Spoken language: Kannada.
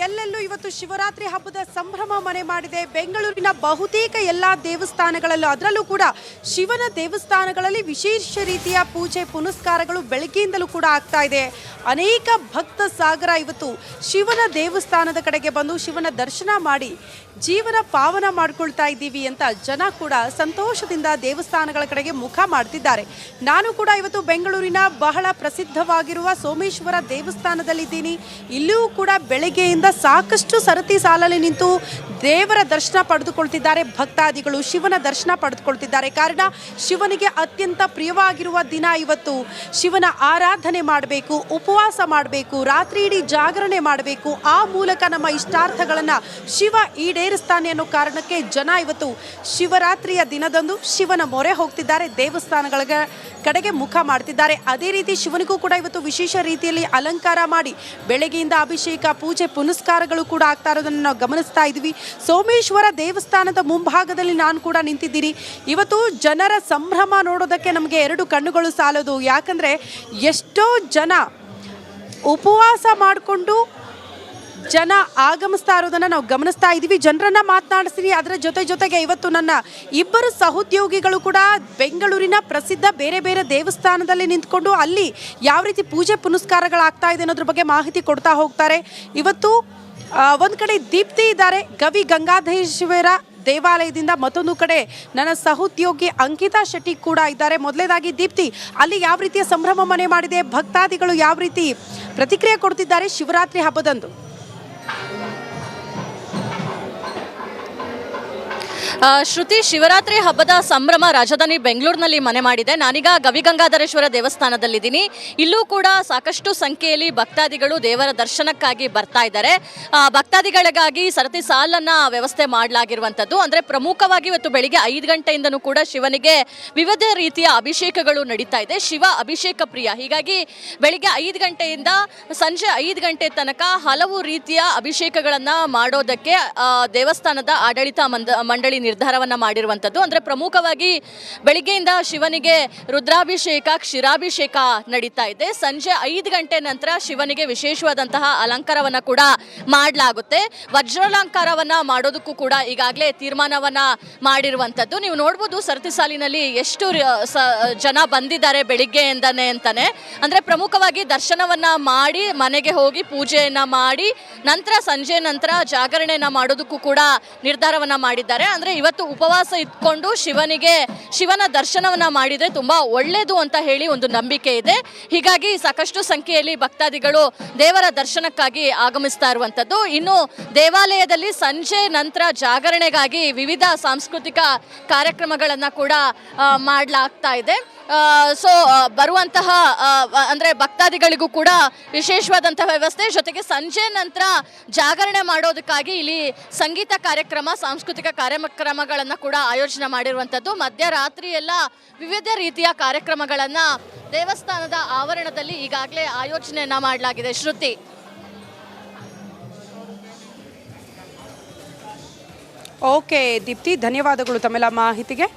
ಎಲ್ಲೆಲ್ಲೂ ಇವತ್ತು ಶಿವರಾತ್ರಿ ಹಬ್ಬದ ಸಂಭ್ರಮ ಮನೆ ಮಾಡಿದೆ. ಬೆಂಗಳೂರಿನ ಬಹುತೇಕ ಎಲ್ಲಾ ದೇವಸ್ಥಾನಗಳಲ್ಲೂ, ಅದರಲ್ಲೂ ಕೂಡ ಶಿವನ ದೇವಸ್ಥಾನಗಳಲ್ಲಿ ವಿಶೇಷ ರೀತಿಯ ಪೂಜೆ ಪುನಸ್ಕಾರಗಳು ಬೆಳಗ್ಗೆಯಿಂದಲೂ ಕೂಡ ಆಗ್ತಾ ಇದೆ. ಅನೇಕ ಭಕ್ತ ಸಾಗರ ಇವತ್ತು ಶಿವನ ದೇವಸ್ಥಾನದ ಕಡೆಗೆ ಬಂದು ಶಿವನ ದರ್ಶನ ಮಾಡಿ ಜೀವನ ಪಾವನ ಮಾಡ್ಕೊಳ್ತಾ ಇದ್ದೀವಿ ಅಂತ ಜನ ಕೂಡ ಸಂತೋಷದಿಂದ ದೇವಸ್ಥಾನಗಳ ಕಡೆಗೆ ಮುಖ ಮಾಡ್ತಿದ್ದಾರೆ. ನಾನು ಕೂಡ ಇವತ್ತು ಬೆಂಗಳೂರಿನ ಬಹಳ ಪ್ರಸಿದ್ಧವಾಗಿರುವ ಸೋಮೇಶ್ವರ ದೇವಸ್ಥಾನದಲ್ಲಿದ್ದೀನಿ. ಇಲ್ಲಿಯೂ ಕೂಡ ಬೆಳಗ್ಗೆಯಿಂದ ಸಾಕಷ್ಟು ಸರತಿ ಸಾಲಲ್ಲಿ ನಿಂತು ದೇವರ ದರ್ಶನ ಪಡೆದುಕೊಳ್ತಿದ್ದಾರೆ ಭಕ್ತಾದಿಗಳು, ಶಿವನ ದರ್ಶನ ಪಡೆದುಕೊಳ್ತಿದ್ದಾರೆ. ಕಾರಣ ಶಿವನಿಗೆ ಅತ್ಯಂತ ಪ್ರಿಯವಾಗಿರುವ ದಿನ ಇವತ್ತು. ಶಿವನ ಆರಾಧನೆ ಮಾಡಬೇಕು, ಉಪವಾಸ ಮಾಡಬೇಕು, ರಾತ್ರಿ ಇಡೀ ಜಾಗರಣೆ ಮಾಡಬೇಕು. ಆ ಮೂಲಕ ನಮ್ಮ ಇಷ್ಟಾರ್ಥಗಳನ್ನು ಶಿವ ಈಡೇರಿಸ್ತಾನೆ ಅನ್ನೋ ಕಾರಣಕ್ಕೆ ಜನ ಇವತ್ತು ಶಿವರಾತ್ರಿಯ ದಿನದಂದು ಶಿವನ ಮೊರೆ ಹೋಗ್ತಿದ್ದಾರೆ, ದೇವಸ್ಥಾನಗಳ ಕಡೆಗೆ ಮುಖ ಮಾಡ್ತಿದ್ದಾರೆ. ಅದೇ ರೀತಿ ಶಿವನಿಗೂ ಕೂಡ ಇವತ್ತು ವಿಶೇಷ ರೀತಿಯಲ್ಲಿ ಅಲಂಕಾರ ಮಾಡಿ ಬೆಳಗ್ಗೆಯಿಂದ ಅಭಿಷೇಕ ಪೂಜೆ ಪುನಸ್ಕಾರಗಳು ಕೂಡ ಆಗ್ತಾ ಇರೋದನ್ನು ನಾವು ಗಮನಿಸ್ತಾ ಇದ್ವಿ. ಸೋಮೇಶ್ವರ ದೇವಸ್ಥಾನದ ಮುಂಭಾಗದಲ್ಲಿ ನಾನು ಕೂಡ ನಿಂತಿದ್ದೀನಿ. ಇವತ್ತು ಜನರ ಸಂಭ್ರಮ ನೋಡೋದಕ್ಕೆ ನಮಗೆ ಎರಡು ಕಣ್ಣುಗಳು ಸಾಲದು. ಯಾಕಂದರೆ ಎಷ್ಟೋ ಜನ ಉಪವಾಸ ಮಾಡಿಕೊಂಡು ಜನ ಆಗಮಿಸ್ತಾ ಇರೋದನ್ನು ನಾವು ಗಮನಿಸ್ತಾ ಇದ್ದೀವಿ. ಜನರನ್ನು ಮಾತನಾಡಿಸ್ತೀನಿ. ಅದರ ಜೊತೆಗೆ ಇವತ್ತು ನನ್ನ ಇಬ್ಬರು ಸಹೋದ್ಯೋಗಿಗಳು ಕೂಡ ಬೆಂಗಳೂರಿನ ಪ್ರಸಿದ್ಧ ಬೇರೆ ಬೇರೆ ದೇವಸ್ಥಾನದಲ್ಲಿ ನಿಂತ್ಕೊಂಡು ಅಲ್ಲಿ ಯಾವ ರೀತಿ ಪೂಜೆ ಪುನಸ್ಕಾರಗಳಾಗ್ತಾ ಇದೆ ಅನ್ನೋದ್ರ ಬಗ್ಗೆ ಮಾಹಿತಿ ಕೊಡ್ತಾ ಹೋಗ್ತಾರೆ. ಇವತ್ತು ಒಂದು ಕಡೆ ದೀಪ್ತಿ ಇದ್ದಾರೆ ಗವಿ ಗಂಗಾಧರೇಶ್ವರ ದೇವಾಲಯದಿಂದ, ಮತ್ತೊಂದು ಕಡೆ ನನ್ನ ಸಹೋದ್ಯೋಗಿ ಅಂಕಿತಾ ಶೆಟ್ಟಿ ಕೂಡ ಇದ್ದಾರೆ. ಮೊದಲನೇದಾಗಿ ದೀಪ್ತಿ, ಅಲ್ಲಿ ಯಾವ ರೀತಿಯ ಸಂಭ್ರಮ ಮನೆ ಮಾಡಿದೆ, ಭಕ್ತಾದಿಗಳು ಯಾವ ರೀತಿ ಪ್ರತಿಕ್ರಿಯೆ ಕೊಡ್ತಿದ್ದಾರೆ ಶಿವರಾತ್ರಿ ಹಬ್ಬದಂದು? ಶ್ರುತಿ, ಶಿವರಾತ್ರಿ ಹಬ್ಬದ ಸಂಭ್ರಮ ರಾಜಧಾನಿ ಬೆಂಗಳೂರಿನಲ್ಲಿ ಮನೆ ಮಾಡಿದೆ. ನಾನೀಗ ಗವಿಗಂಗಾಧರೇಶ್ವರ ದೇವಸ್ಥಾನದಲ್ಲಿದ್ದೀನಿ. ಇಲ್ಲೂ ಕೂಡ ಸಾಕಷ್ಟು ಸಂಖ್ಯೆಯಲ್ಲಿ ಭಕ್ತಾದಿಗಳು ದೇವರ ದರ್ಶನಕ್ಕಾಗಿ ಬರ್ತಾ ಇದ್ದಾರೆ. ಭಕ್ತಾದಿಗಳಿಗಾಗಿ ಸರತಿ ಸಾಲನ್ನು ವ್ಯವಸ್ಥೆ ಮಾಡಲಾಗಿರುವಂಥದ್ದು. ಅಂದರೆ ಪ್ರಮುಖವಾಗಿ ಇವತ್ತು ಬೆಳಿಗ್ಗೆ 5 ಗಂಟೆಯಿಂದನೂ ಕೂಡ ಶಿವನಿಗೆ ವಿವಿಧ ರೀತಿಯ ಅಭಿಷೇಕಗಳು ನಡೀತಾ ಇದೆ. ಶಿವ ಅಭಿಷೇಕ ಪ್ರಿಯ, ಹೀಗಾಗಿ ಬೆಳಿಗ್ಗೆ 5 ಗಂಟೆಯಿಂದ ಸಂಜೆ 5 ಗಂಟೆ ತನಕ ಹಲವು ರೀತಿಯ ಅಭಿಷೇಕಗಳನ್ನು ಮಾಡೋದಕ್ಕೆ ದೇವಸ್ಥಾನದ ಆಡಳಿತ ಮಂಡಳಿ ನಿರ್ಧಾರವನ್ನ ಮಾಡಿರುವಂಥದ್ದು. ಅಂದರೆ ಪ್ರಮುಖವಾಗಿ ಬೆಳಿಗ್ಗೆಯಿಂದ ಶಿವನಿಗೆ ರುದ್ರಾಭಿಷೇಕ ಕ್ಷೀರಾಭಿಷೇಕ ನಡೀತಾ ಇದೆ. ಸಂಜೆ 5 ಗಂಟೆ ನಂತರ ಶಿವನಿಗೆ ವಿಶೇಷವಾದಂತಹ ಅಲಂಕಾರವನ್ನ ಕೂಡ ಮಾಡಲಾಗುತ್ತೆ. ವಜ್ರಾಲಂಕಾರವನ್ನ ಮಾಡೋದಕ್ಕೂ ಕೂಡ ಈಗಾಗಲೇ ತೀರ್ಮಾನವನ್ನ ಮಾಡಿರುವಂಥದ್ದು. ನೀವು ನೋಡ್ಬೋದು ಸರತಿ ಸಾಲಿನಲ್ಲಿ ಎಷ್ಟು ಜನ ಬಂದಿದ್ದಾರೆ ಬೆಳಿಗ್ಗೆಯಿಂದನೇ ಅಂತಾನೆ. ಅಂದರೆ ಪ್ರಮುಖವಾಗಿ ದರ್ಶನವನ್ನ ಮಾಡಿ ಮನೆಗೆ ಹೋಗಿ ಪೂಜೆಯನ್ನ ಮಾಡಿ ನಂತರ ಸಂಜೆ ನಂತರ ಜಾಗರಣೆಯನ್ನ ಮಾಡೋದಕ್ಕೂ ಕೂಡ ನಿರ್ಧಾರವನ್ನ ಮಾಡಿದ್ದಾರೆ. ಅಂದರೆ ಇವತ್ತು ಉಪವಾಸ ಇಟ್ಕೊಂಡು ಶಿವನ ದರ್ಶನವನ್ನ ಮಾಡಿದ್ರೆ ತುಂಬಾ ಒಳ್ಳೆಯದು ಅಂತ ಹೇಳಿ ಒಂದು ನಂಬಿಕೆ ಇದೆ. ಹೀಗಾಗಿ ಸಾಕಷ್ಟು ಸಂಖ್ಯೆಯಲ್ಲಿ ಭಕ್ತಾದಿಗಳು ದೇವರ ದರ್ಶನಕ್ಕಾಗಿ ಆಗಮಿಸ್ತಾ ಇರುವಂಥದ್ದು. ಇನ್ನು ದೇವಾಲಯದಲ್ಲಿ ಸಂಜೆ ನಂತರ ಜಾಗರಣೆಗಾಗಿ ವಿವಿಧ ಸಾಂಸ್ಕೃತಿಕ ಕಾರ್ಯಕ್ರಮಗಳನ್ನು ಕೂಡ ಮಾಡಲಾಗ್ತಾ ಇದೆ. ಸೊ ಬರುವಂತಹ ಅಂದರೆ ಭಕ್ತಾದಿಗಳಿಗೂ ಕೂಡ ವಿಶೇಷವಾದಂತಹ ವ್ಯವಸ್ಥೆ, ಜೊತೆಗೆ ಸಂಜೆ ನಂತರ ಜಾಗರಣೆ ಮಾಡೋದಕ್ಕಾಗಿ ಇಲ್ಲಿ ಸಂಗೀತ ಕಾರ್ಯಕ್ರಮ ಸಾಂಸ್ಕೃತಿಕ ಕಾರ್ಯಕ್ರಮಗಳನ್ನು ಕೂಡ ಆಯೋಜನೆ ಮಾಡಿರುವಂಥದ್ದು. ಮಧ್ಯರಾತ್ರಿ ಎಲ್ಲ ವಿವಿಧ ರೀತಿಯ ಕಾರ್ಯಕ್ರಮಗಳನ್ನು ದೇವಸ್ಥಾನದ ಆವರಣದಲ್ಲಿ ಈಗಾಗಲೇ ಆಯೋಜನೆಯನ್ನು ಮಾಡಲಾಗಿದೆ. ಶ್ರುತಿ. ಓಕೆ ದೀಪ್ತಿ, ಧನ್ಯವಾದಗಳು ತಮ್ಮೆಲ್ಲ ಮಾಹಿತಿಗೆ.